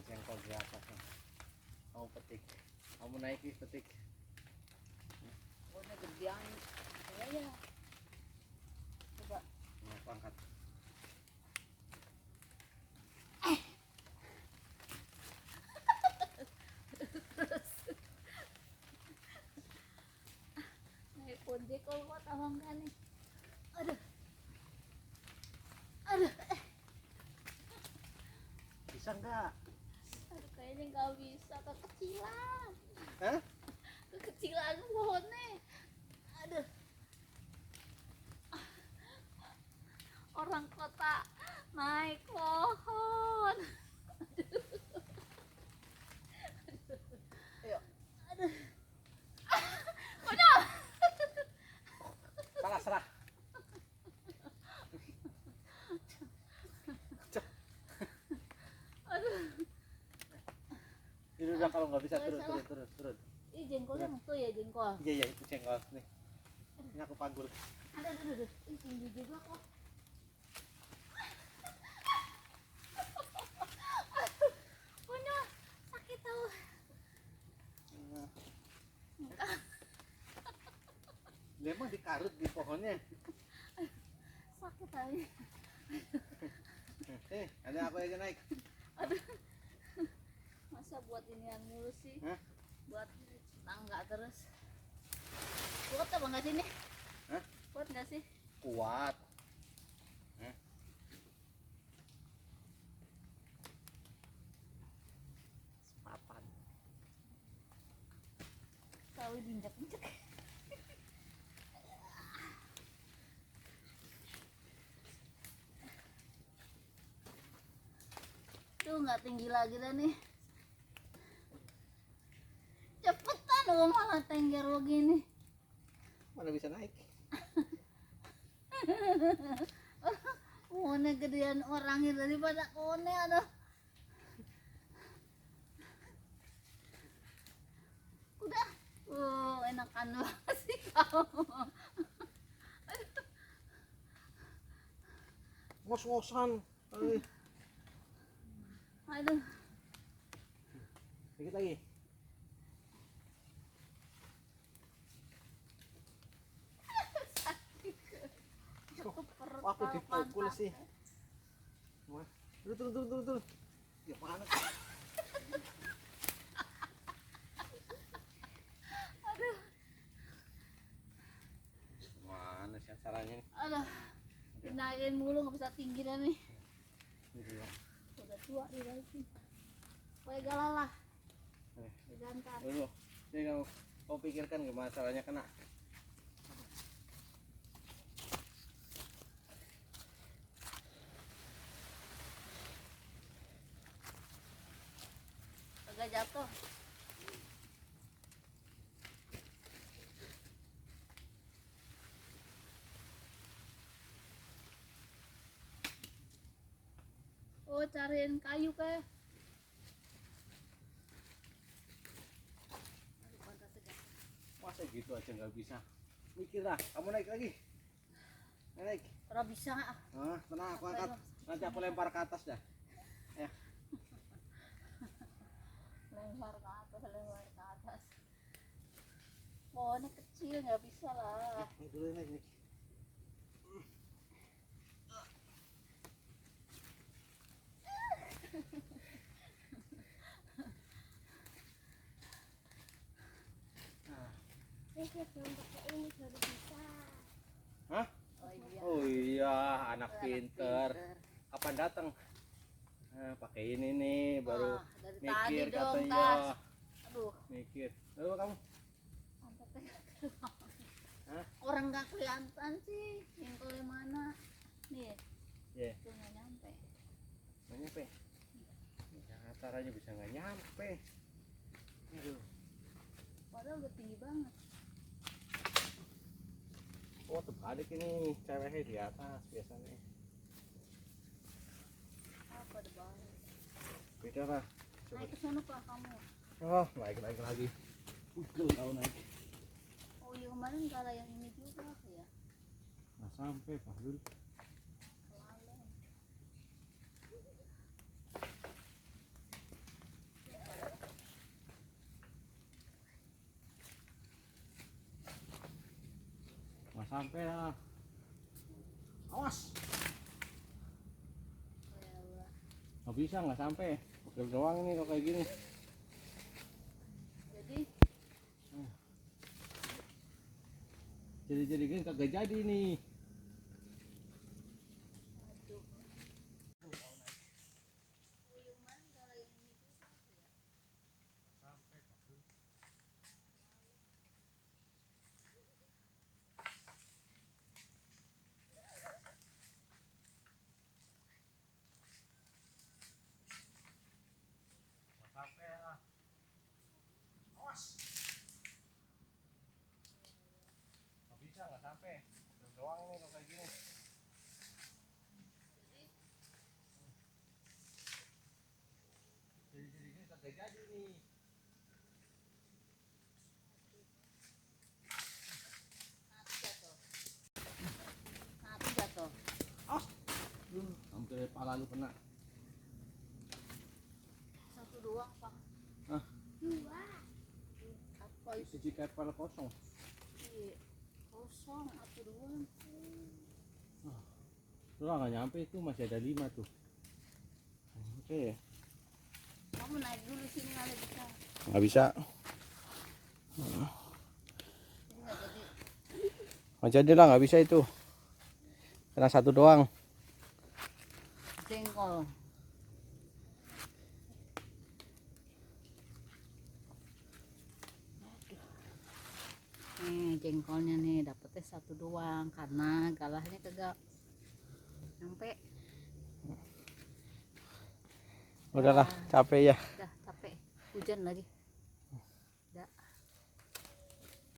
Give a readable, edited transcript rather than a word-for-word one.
jengkol di atas. Kamu petik, kamu naiki petik. Pokoknya gedean ya. Coba Aku angkat. naik ojek kalau buat abang kan nih. Aduh. Aduh. Bisa nggak? Aduh kayaknya nggak bisa, kekecilan. Hah? Kekecilan pohonnya. Aduh. Orang kota naik pohon. Ayo. Aduh. Konyol. Salah serah. Aduh. Ini udah kalau nggak bisa turun. Ih jengkolnya tuh ya jengkol. Iya itu jengkol nih. Ini aku panggul. Aduh. Ih tinggi juga kok. Aduh. Konyol. Sakit tau. Dia emang dikarut di pohonnya. Sakit tadi. Ada aku aja naik. Aduh. Masa buat inian mulu sih? Hah? Buat tangga terus. Kuat apa enggak sih nih? Hah? Kuat enggak sih? Kuat. Sepapan. Selalu diinjak-injak. Tuh nggak tinggi lagi dah nih. Cepetan lo malah tengger begini. Mana bisa naik? One gedean orangnya daripada one ada. Udah. Enakan banget sih kamu. Ngos-ngosan. Aduh. Dikit lagi. Aku dipukul sih. Turun. Ya mana? Aduh. Mana sih caranya nih? Aduh. Dinaikin mulu nggak bisa tinggi dah nih. Iya. Udah tua di lagi. Pokoknya galalah. Digantar. Dulu. Jadi kau pikirkan gimana caranya kena. Agak jatuh. Oh cariin kayu kayak. Aduh pantas aja. Masa gitu aja nggak bisa? Mikir lah, kamu naik lagi. Naik. Ora bisa. Tenang aku angkat. Nanti aku lempar ke atas dah. Ya. Lempar ke atas. Pohonnya kecil nggak bisa lah. Naik dulu naik. Ini baru bisa. Hah? Oh iya. Oh iya, anak Anak pinter. Kapan datang? Pakai ini nih, baru dari mikir tadi dong, katanya. Kas. Aduh, Mikir. Lalu kamu? pantatnya. Hah? Orang nggak kelihatan sih, jengkolnya mana? Nih, Iya. tuh nggak nyampe. Nggak nyampe. Ya, caranya bisa nggak nyampe. Aduh. Padahal udah tinggi banget. Oh, terbalik ini ceweknya di atas biasanya. Apa ada balik? Beda lah. Naik ke sana Pak kamu. Oh, naik lagi. Udah tahu naik. Oh iya kemarin kalau yang ini juga ya. Nggak sampai Pak Dul. Kelalen. sampai lah. Awas. Nggak bisa, nggak sampai. Pegel doang nih kalau kayak gini. Jadi gini kagak jadi nih. Sampai lah. Awas. Nggak bisa, nggak sampai. Pegel doang nih kalau kayak gini. Jadi gini kagak jadi nih. Mati jatuh. Hampir pala lu kena. Satu doang, Pak. Hah? Dua. Apa itu? Siji kepala kosong. Iya. Kosong, satu doang. Lu nggak nyampe itu, masih ada 5 tuh. Oke. Kamu naik dulu sini kali bisa. Nggak bisa. Jadi nggak jadi. Nggak jadi lah, nggak bisa itu. Kena satu doang. Jengkol. Nih jengkolnya nih dapetnya satu doang karena galahnya kagak nyampe. Udahlah, capek ya. Udah capek, hujan lagi.